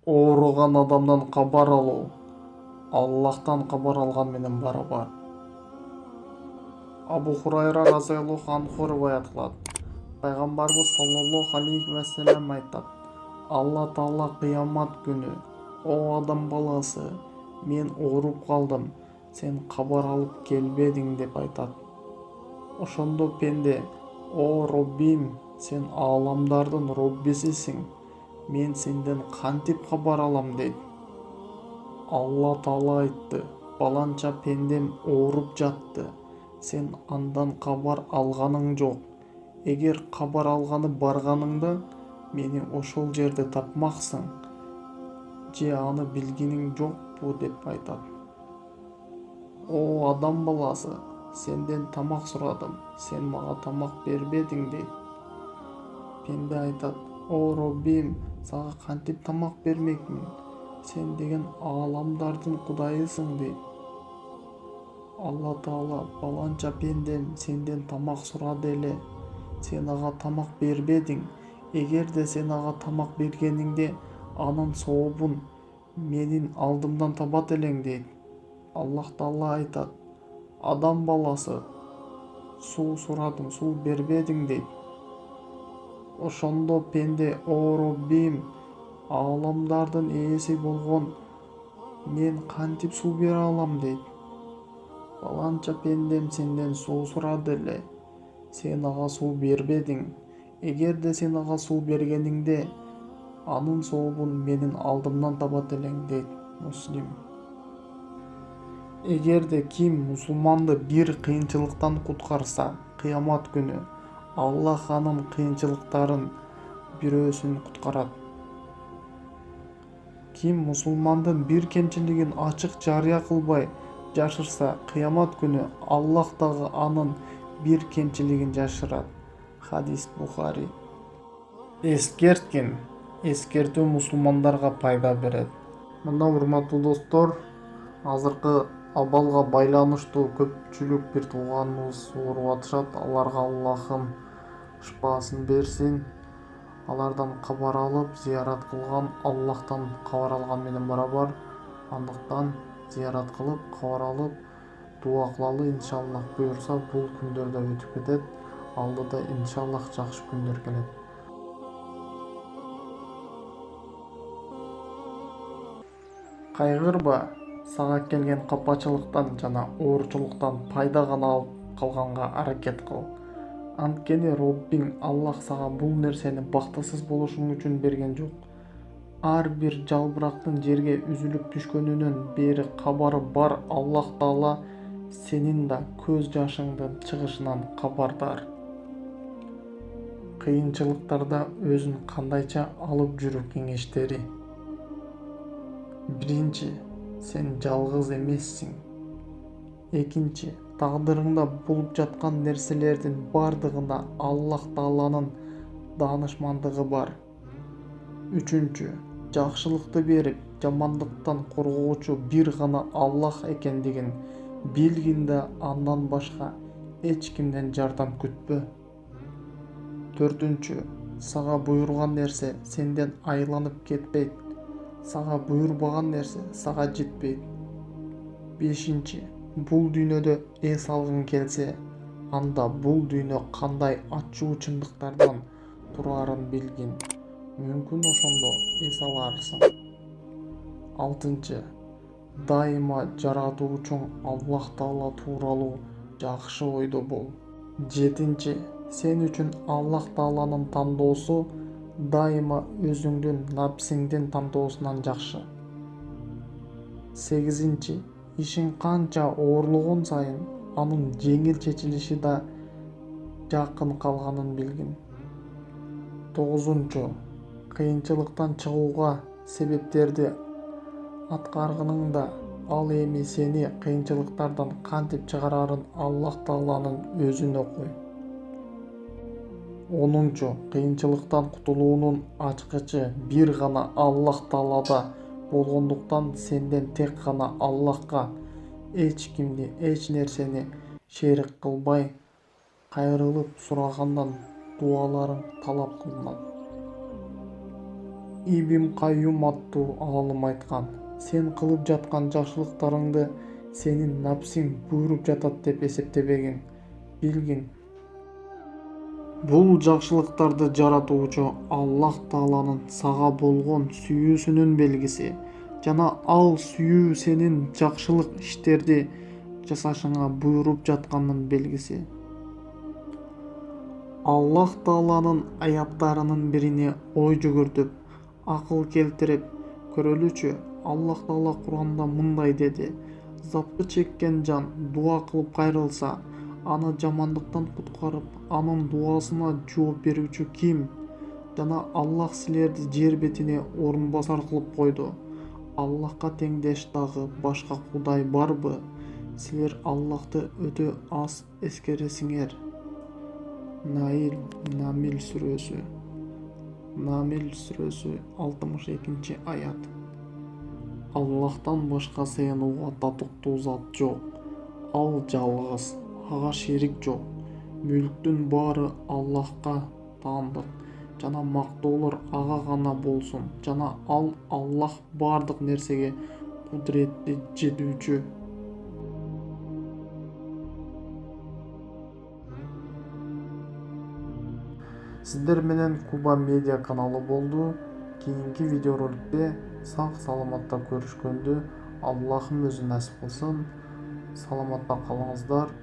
ооруган адамдан кабар алуу Аллахтан кабар алган менен барабар. Абу Хурайра разыяллаху анху риваят кылат. Пайгамбарыбыз саллаллаху алейхи вассалам айтат: Алла Таала кыямат күнү: "О адам баласы, мен ооруп калдым, сен кабар алып келбедиң" деп айтат. Ошондо пенде: "О Роббим, сен ааламдардын Роббисисиң, мен сенден кантип кабар алам" дейт. Алла Таала айтты: "Баланча пендем ооруп жатты, сен андан кабар алганың жок. Эгер кабар алганы барганыңда, мени ошол жерде тапмаксың, же аны билгениң жокпу" деп айтат. "О адам баласы, сенден тамак сурадым, сен мага тамак бербедиң" дейт. Пенде айтат: "О Роббим, сага кантип тамак бермекмин? Сен деген ааламдардын Кудайысың" дейт. Алла Таала: "Баланча пендем сенден тамак сурады эле, сен ага тамак бербедиң. Эгерде сен ага тамак бергениңде, анын сообун менин алдымдан табат элең" дейт. Аллах Таала айтат: "Адам баласы, суу сурадым, суу бербедиң" дейт. Ошондо пенде: "О Роббим, ааламдардын ээси болгон мен кантип суу бере алам" дейт. "Баланча пендем сенден суу сурады эле, сен ага суу бербедиң. Эгерде сен ага суу бергениңде, анын сообун менин алдымдан табат элең" дейт. Муслим. Эгерде ким мусулманды бир кыйынчылыктан куткарса, кыямат күнү Аллах анын кыйынчылыктарын бирөөсүн куткарат. Ким мусулмандын бир кемчилигин ачык жарыя кылбай жашырса, кыямат күнү Аллах дагы анын бир кемчилигин жашырат. Хадис Бухари. Эскерткин. Эскертүү мусулмандарга пайда берет. Мына урматтуу достор, азыркы абалга байланыштуу көпчүлүк бир тууганыбыз ооруп атышат. Аларга Аллахым шыпаасын берсин. Алардан кабар алып, зыярат кылган Аллахтан кабар алган менен барабар. Андыктан зыярат кылып, кабар алып, дуа кылалы. Иншаллах буюрса, бул күндөр да өтүп кетет. Алдыда иншаллах жакшы күндөр келет. Кайгырба, сага келген капачылыктан жана оорчулуктан пайда гана алып калганга аракет кыл. Анткени Роббиң Аллах сага бул нерсени бактысыз болушуң үчүн берген жок. Ар бир жалбырактын жерге үзүлүп түшкөнүнөн бери кабары бар. Аллах Таала сенин да көз жашыңдын чыгышынан кабардар. Кыйынчылыктарда өзүн кандайча алып жүрүү кеңештери. Биринчи, сен жалгыз эмессиң. Экинчи, тагдырыңда болуп жаткан нерселердин бардыгында Аллах Тааланын даанышмандыгы бар. Үчүнчү, жакшылыкты берип, жамандыктан коргоочу бир гана Аллах экендигин билгин да андан башка эч кимден жардам күтпө. Төртүнчү, сага буйрулган нерсе сенден айланып кетпейт. Сага буйрбаган нерсе сага жетпейт. Бешинчи, бул дүйнөдө эс алгың келсе, анда бул дүйнө кандай ачуу чындыктардан турарын билгин. Мүмкүн ошондо эс аларсың. Алтынчы, дайыма жаратуучуң Аллах Таала тууралуу жакшы ойдо бол. Жетинчи, сен үчүн Аллах Тааланын тандоосу дайыма өзүңдүн напсиңдин тандоосунан жакшы. Сегизинчи, ишиң канча оорлогон сайын анын жеңил чечилиши да жакын калганын билгин. Тогузунчу, кыйынчылыктан чыгууга себептерди аткаргыныңда ал эми сени кыйынчылыктардан кантип чыгарарын Аллах Тааланын өзүнө кой. Онунчу, кыйынчылыктан кутулуунун ачкычы бир гана Аллах Таалада болгондуктан сенден тек гана Аллахка эч кимди, эч нерсени шерик кылбай кайрылып сурагандан дуаларың талап кылынат. Ибн Кайюм аттуу аалым айткан: сен кылып жаткан жакшылыктарыңды сенин напсиң буйруп жатат деп эсептебегин, билгин. Бул жакшылыктарды жаратуучу Аллах Тааланын сага болгон сүйүүсүнүн белгиси жана ал сүйүү сенин жакшылык иштерди жасашыңа буйруп жатканынын белгиси. Аллах Тааланын аяттарынын бирине ой жүгүртүп, акыл келтирип көрөлүчү. Аллах Таала Куранда мындай деди: Запты чеккен жан дуа кылып кайрылса, аны жамандыктан куткарып, анын дуасына жооп берүүчү ким? Жана Аллах силерди жер бетине орун басар кылып койду. Аллахка теңдеш дагы башка кудай барбы? Силер Аллахты өтө аз эскересиңер. Намил сүрөсү 62 аят. Аллахтан башка сыйынууга татыктуу зат жок. Ал жалгыз, ага шерик жок. Мүлктүн баары Аллахка таандык жана мактоолор ага гана болсун. Жана ал Аллах бардык нерсеге кудуретти жетүүчү. Сиздер менен Куба медиа каналы болду. Кийинки видеороликте сак саламатта көрүшкөндө Аллахым өзү насип кылсын. Саламатта калыңыздар.